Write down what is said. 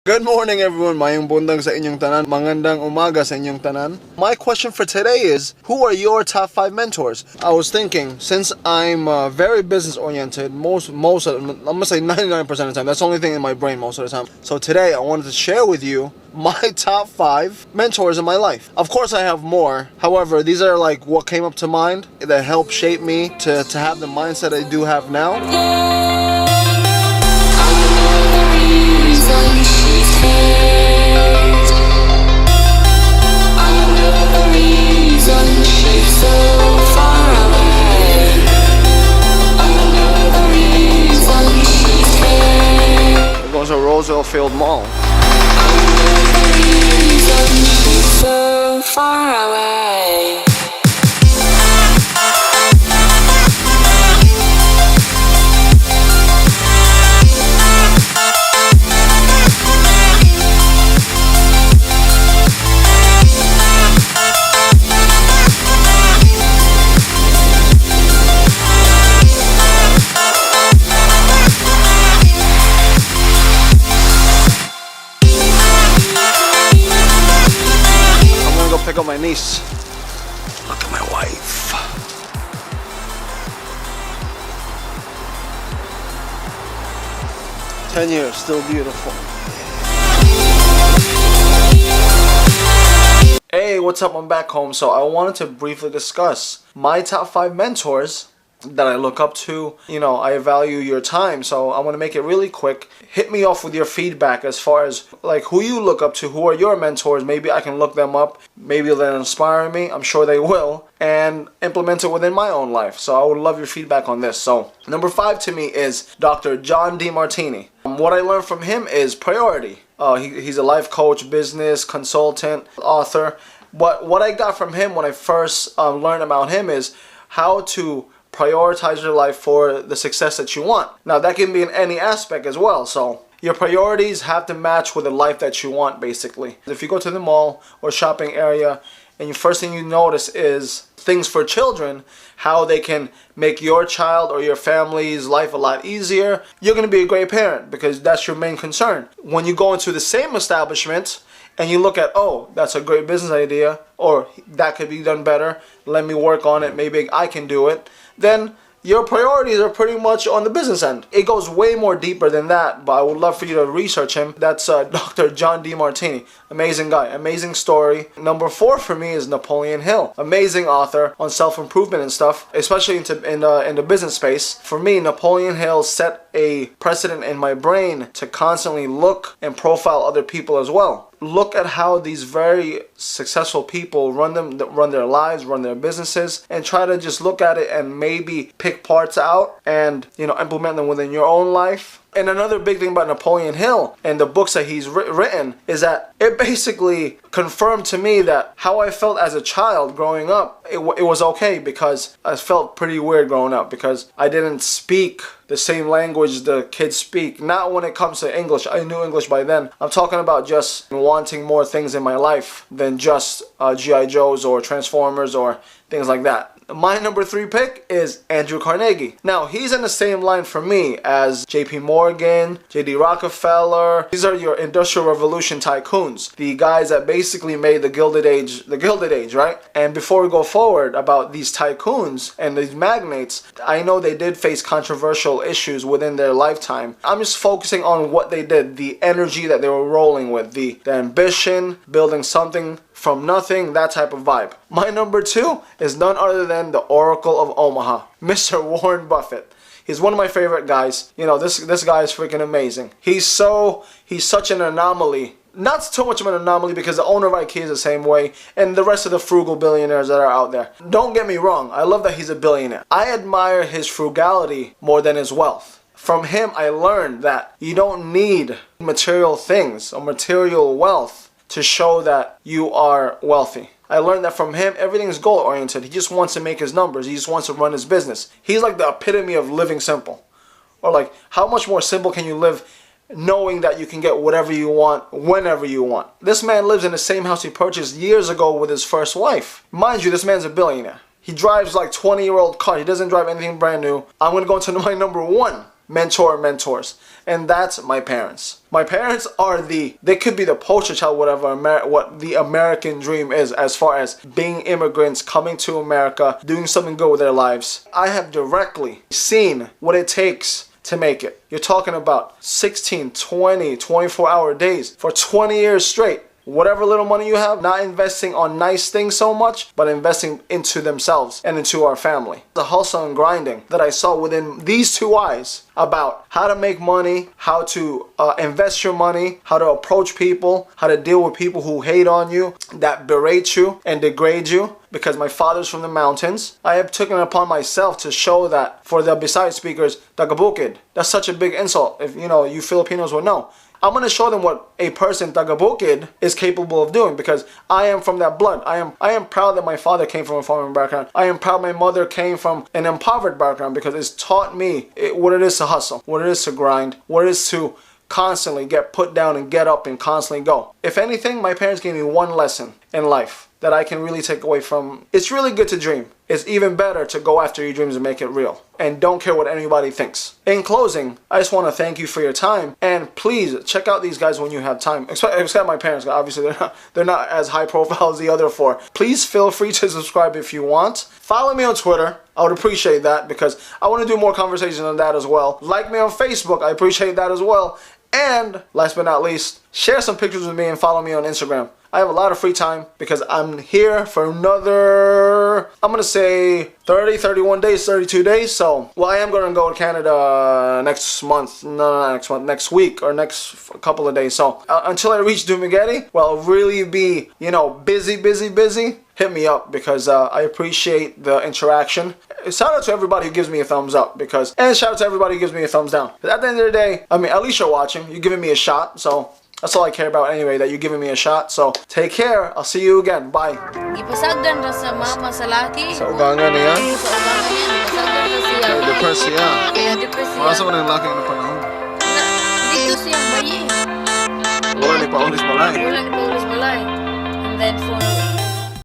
Good morning everyone, mayong bundang sa inyong tanan, magandang umaga sa inyong tanan. My question for today is, who are your top 5 mentors? I was thinking, since I'm very business oriented, most of, I'm gonna say 99% of the time, that's the only thing in my brain most of the time. So today I wanted to share with you my top 5 mentors in my life. Of course I have more, however these are like what came up to mind that helped shape me to have the mindset I do have now. It goes to Roosevelt Mall. So far away. Pick up my niece. Look at my wife. "10 years, still beautiful." Hey, what's up? I'm back home. So I wanted to briefly discuss my top 5 mentors that I look up to. You know, I value your time, so I want to make it really quick. Hit me off with your feedback as far as like who you look up to, who are your mentors. Maybe I can look them up, maybe they'll inspire me, I'm sure they will, and implement it within my own life. So I would love your feedback on this. So number 5 to me is Dr. John DeMartini. What I learned from him is priority. He's a life coach, business consultant, author. But what I got from him when I first learned about him is how to prioritize your life for the success that you want. Now that can be in any aspect as well. So your priorities have to match with the life that you want, basically. If you go to the mall or shopping area and the first thing you notice is things for children, how they can make your child or your family's life a lot easier, you're going to be a great parent because that's your main concern. When you go into the same establishment and you look at, oh, that's a great business idea, or that could be done better, let me work on it, maybe I can do it, then your priorities are pretty much on the business end. It goes way more deeper than that, but I would love for you to research him. That's Dr. John DeMartini. Amazing guy, amazing story. Number 4 for me is Napoleon Hill. Amazing author on self-improvement and stuff, especially in the business space. For me, Napoleon Hill set a precedent in my brain to constantly look and profile other people as well. Look at how these very successful people run their lives, run their businesses, and try to just look at it and maybe pick parts out and, you know, implement them within your own life. And another big thing about Napoleon Hill and the books that he's written is that it basically confirmed to me that how I felt as a child growing up, it was okay, because I felt pretty weird growing up because I didn't speak the same language the kids speak. Not when it comes to English. I knew English by then. I'm talking about just wanting more things in my life than just G.I. Joes or Transformers or things like that. My number 3 pick is Andrew Carnegie. Now, he's in the same line for me as J.P. Morgan, J.D. Rockefeller. These are your Industrial Revolution tycoons, the guys that basically made the Gilded Age, right? And before we go forward about these tycoons and these magnates, I know they did face controversial issues within their lifetime. I'm just focusing on what they did, the energy that they were rolling with, the ambition, building something from nothing, that type of vibe. My number 2 is none other than the Oracle of Omaha, Mr. Warren Buffett. He's one of my favorite guys. You know, this guy is freaking amazing. He's such an anomaly. Not so much of an anomaly because the owner of IKEA is the same way, and the rest of the frugal billionaires that are out there. Don't get me wrong, I love that he's a billionaire. I admire his frugality more than his wealth. From him, I learned that you don't need material things or material wealth to show that you are wealthy. I learned that from him. Everything's goal oriented. He just wants to make his numbers. He just wants to run his business. He's like the epitome of living simple. Or like, how much more simple can you live knowing that you can get whatever you want, whenever you want? This man lives in the same house he purchased years ago with his first wife. Mind you, this man's a billionaire. He drives like 20-year-old car. He doesn't drive anything brand new. I'm going to go into my number 1. mentors. And that's my parents. My parents are they could be the poster child, whatever, what the American dream is as far as being immigrants, coming to America, doing something good with their lives. I have directly seen what it takes to make it. You're talking about 16, 20, 24-hour days for 20 years straight. Whatever little money you have, not investing on nice things so much, but investing into themselves and into our family. The hustle and grinding that I saw within these two eyes about how to make money, how to invest your money, how to approach people, how to deal with people who hate on you, that berate you and degrade you. Because my father's from the mountains, I have taken it upon myself to show that for the Bisaya speakers, Dumaguete, that's such a big insult. If you Filipinos will know. I'm going to show them what a person Dumaguete is capable of doing, because I am from that blood. I am proud that my father came from a farming background. I am proud my mother came from an impoverished background, because it's taught me what it is to hustle, what it is to grind, what it is to constantly get put down and get up and constantly go. If anything, my parents gave me one lesson in life that I can really take away from. It's really good to dream. It's even better to go after your dreams and make it real. And don't care what anybody thinks. In closing, I just want to thank you for your time. And please check out these guys when you have time. Except my parents. Obviously, they're not as high profile as the other four. Please feel free to subscribe if you want. Follow me on Twitter. I would appreciate that, because I want to do more conversations on that as well. Like me on Facebook. I appreciate that as well. And last but not least, share some pictures with me and follow me on Instagram. I have a lot of free time because I'm here for another, I'm going to say 30, 31 days, 32 days. So, well, I am going to go to Canada next month. No, not next month, next week or next couple of days. So, until I reach Dumaguete, well, I'll really be, busy. Hit me up, because I appreciate the interaction. Shout out to everybody who gives me a thumbs up, and shout out to everybody who gives me a thumbs down. But at the end of the day, at least you're watching. You're giving me a shot, so that's all I care about anyway, that you're giving me a shot. So take care. I'll see you again. Bye. Ipasagdan ra sa mama sa laki. Sa ugangan niya. Sa ugangan niya, ipasagdan ra siya. Depressed siya. Kaya depressed siya. Masa ko na yung laki na panahon. Dito siyang bayi. Wala ni paulis malay. Wala ni paulis malay. And then for